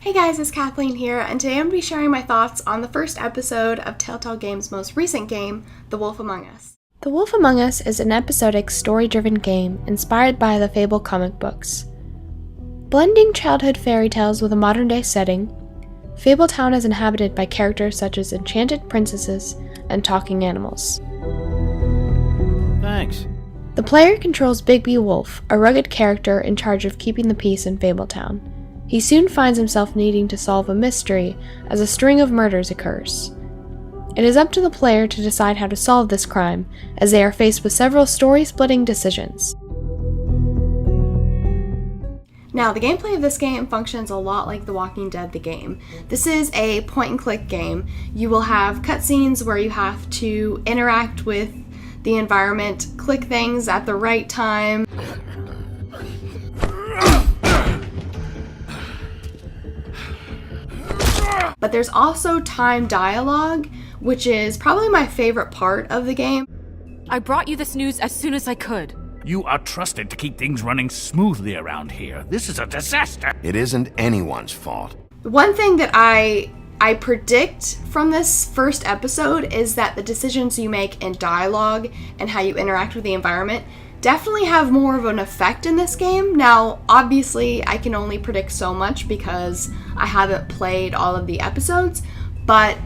Hey guys, it's Kathleen here, and today I'm going to be sharing my thoughts on the first episode of Telltale Games' most recent game, The Wolf Among Us. The Wolf Among Us is an episodic, story-driven game inspired by the Fable comic books. Blending childhood fairy tales with a modern-day setting, Fabletown is inhabited by characters such as enchanted princesses and talking animals. Thanks. The player controls Bigby Wolf, a rugged character in charge of keeping the peace in Fabletown. He soon finds himself needing to solve a mystery as a string of murders occurs. It is up to the player to decide how to solve this crime, as they are faced with several story-splitting decisions. Now, the gameplay of this game functions a lot like The Walking Dead the game. This is a point-and-click game. You will have cutscenes where you have to interact with the environment, click things at the right time. But there's also timed dialogue, which is probably my favorite part of the game. I brought you this news as soon as I could. You are trusted to keep things running smoothly around here. This is a disaster. It isn't anyone's fault. One thing that I predict from this first episode is that the decisions you make in dialogue and how you interact with the environment definitely have more of an effect in this game. Now, obviously, I can only predict so much because I haven't played all of the episodes, but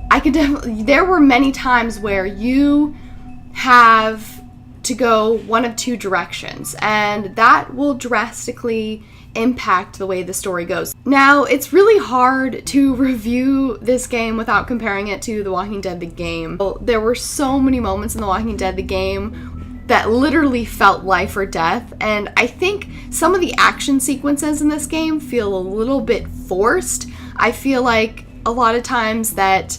there were many times where you have to go one of two directions, and that will drastically impact the way the story goes. Now, it's really hard to review this game without comparing it to The Walking Dead the game. There were so many moments in The Walking Dead the game that literally felt life or death, and I think some of the action sequences in this game feel a little bit forced. I feel like a lot of times that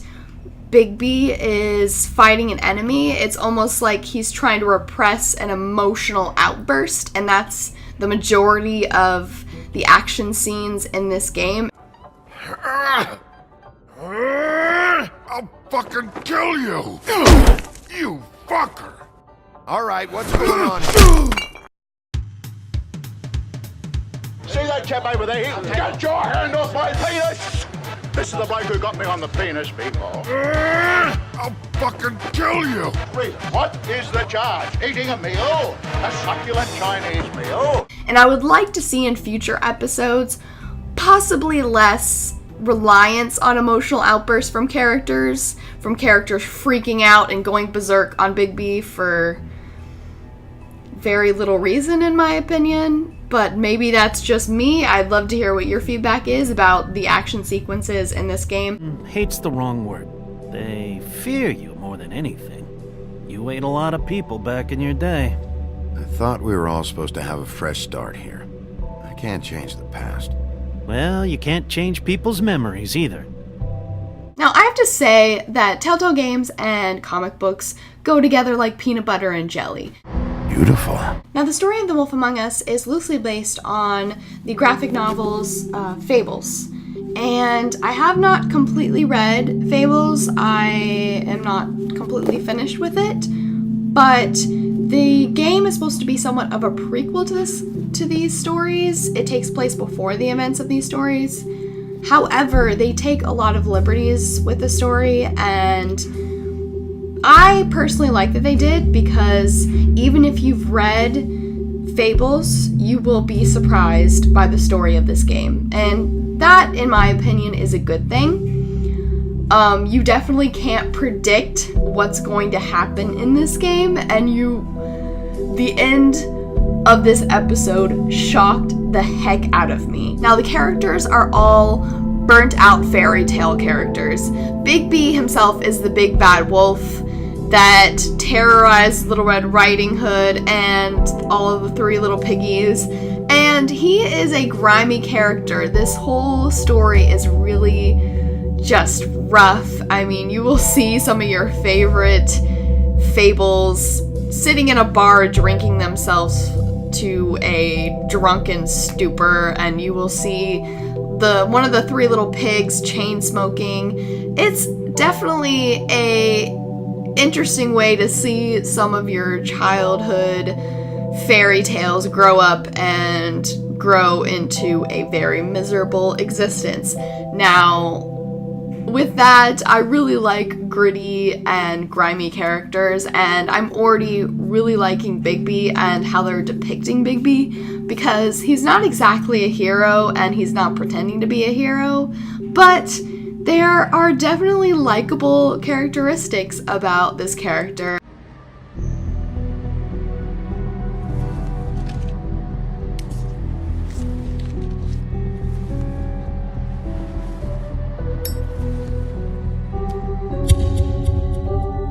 Bigby is fighting an enemy, it's almost like he's trying to repress an emotional outburst, and that's the majority of the action scenes in this game. I'll fucking kill you! You fucker! Alright, what's going on here? See that chap over there? Get your hand off my penis! This is the bloke who got me on the penis before. I'll fucking kill you! Wait, what is the charge? Eating a meal? A succulent Chinese meal? And I would like to see in future episodes possibly less reliance on emotional outbursts from characters freaking out and going berserk on Bigby for very little reason, in my opinion. But maybe that's just me. I'd love to hear what your feedback is about the action sequences in this game. Hate's the wrong word. They fear you more than anything. You ate a lot of people back in your day. I thought we were all supposed to have a fresh start here. I can't change the past. Well, you can't change people's memories either. Now, I have to say that Telltale Games and comic books go together like peanut butter and jelly. Beautiful. Now, the story of The Wolf Among Us is loosely based on the graphic novels Fables. And I have not completely read Fables. I am not completely finished with it. But the game is supposed to be somewhat of a prequel to these stories. It takes place before the events of these stories. However, they take a lot of liberties with the story, and I personally like that they did, because even if you've read Fables, you will be surprised by the story of this game. And that, in my opinion, is a good thing. You definitely can't predict what's going to happen in this game, and the end of this episode shocked the heck out of me. Now, the characters are all burnt out fairy tale characters. Bigby himself is the big bad wolf that terrorized Little Red Riding Hood and all of the three little piggies. And he is a grimy character. This whole story is really just rough. I mean, you will see some of your favorite Fables sitting in a bar drinking themselves to a drunken stupor, and you will see one of the three little pigs chain smoking. It's definitely a interesting way to see some of your childhood fairy tales grow up and grow into a very miserable existence. Now, with that, I really like gritty and grimy characters, and I'm already really liking Bigby and how they're depicting Bigby, because he's not exactly a hero and he's not pretending to be a hero, but there are definitely likable characteristics about this character.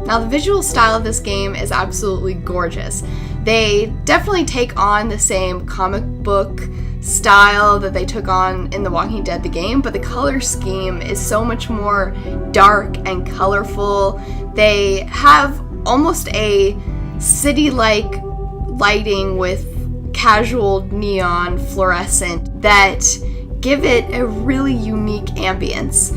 Now, the visual style of this game is absolutely gorgeous. They definitely take on the same comic book style that they took on in The Walking Dead the game, but the color scheme is so much more dark and colorful. They have almost a city-like lighting with casual neon fluorescent that give it a really unique ambience.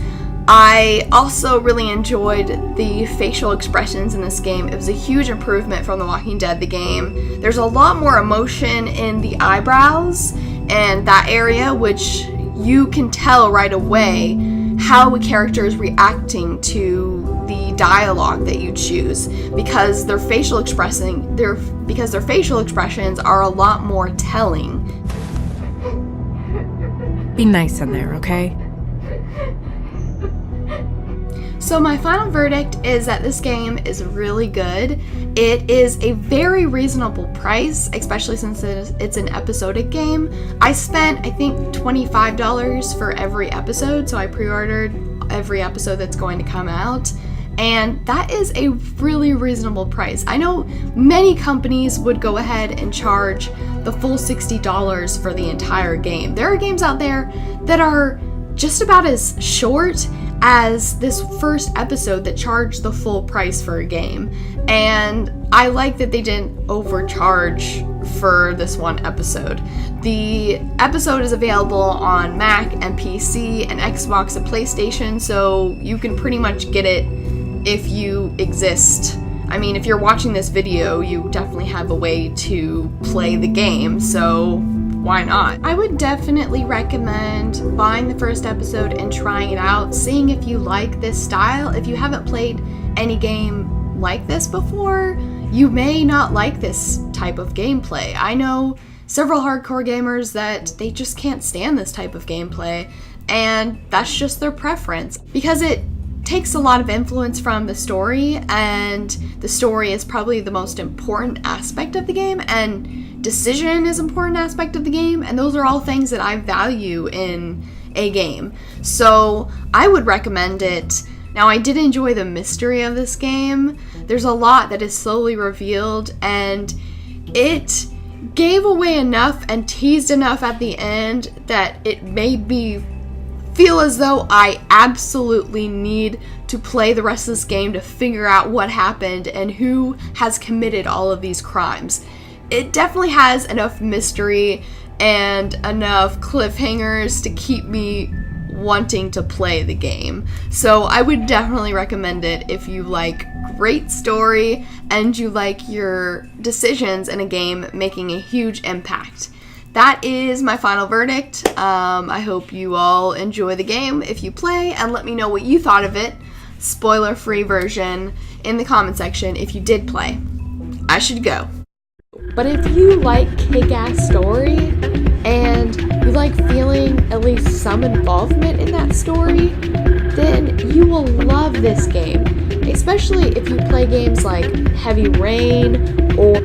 I also really enjoyed the facial expressions in this game. It was a huge improvement from The Walking Dead the game. There's a lot more emotion in the eyebrows and that area, which you can tell right away how a character is reacting to the dialogue that you choose, because their facial expressions are a lot more telling. Be nice in there, okay? So my final verdict is that this game is really good. It is a very reasonable price, especially since it's an episodic game. I spent, I think, $25 for every episode, so I pre-ordered every episode that's going to come out, and that is a really reasonable price. I know many companies would go ahead and charge the full $60 for the entire game. There are games out there that are just about as short as this first episode that charged the full price for a game, and I like that they didn't overcharge for this one episode. The episode is available on Mac and PC and Xbox and PlayStation, so you can pretty much get it if you exist. I mean, if you're watching this video, you definitely have a way to play the game, so why not? I would definitely recommend buying the first episode and trying it out, seeing if you like this style. If you haven't played any game like this before, you may not like this type of gameplay. I know several hardcore gamers that they just can't stand this type of gameplay, and that's just their preference, because it takes a lot of influence from the story, and the story is probably the most important aspect of the game, and decision is an important aspect of the game, and those are all things that I value in a game. So I would recommend it. Now, I did enjoy the mystery of this game. There's a lot that is slowly revealed, and it gave away enough and teased enough at the end that it made me feel as though I absolutely need to play the rest of this game to figure out what happened and who has committed all of these crimes. It definitely has enough mystery and enough cliffhangers to keep me wanting to play the game. So I would definitely recommend it if you like great story and you like your decisions in a game making a huge impact. That is my final verdict. I hope you all enjoy the game if you play, and let me know what you thought of it, spoiler-free version, in the comment section if you did play. I should go. But if you like kick-ass story, and you like feeling at least some involvement in that story, then you will love this game. Especially if you play games like Heavy Rain or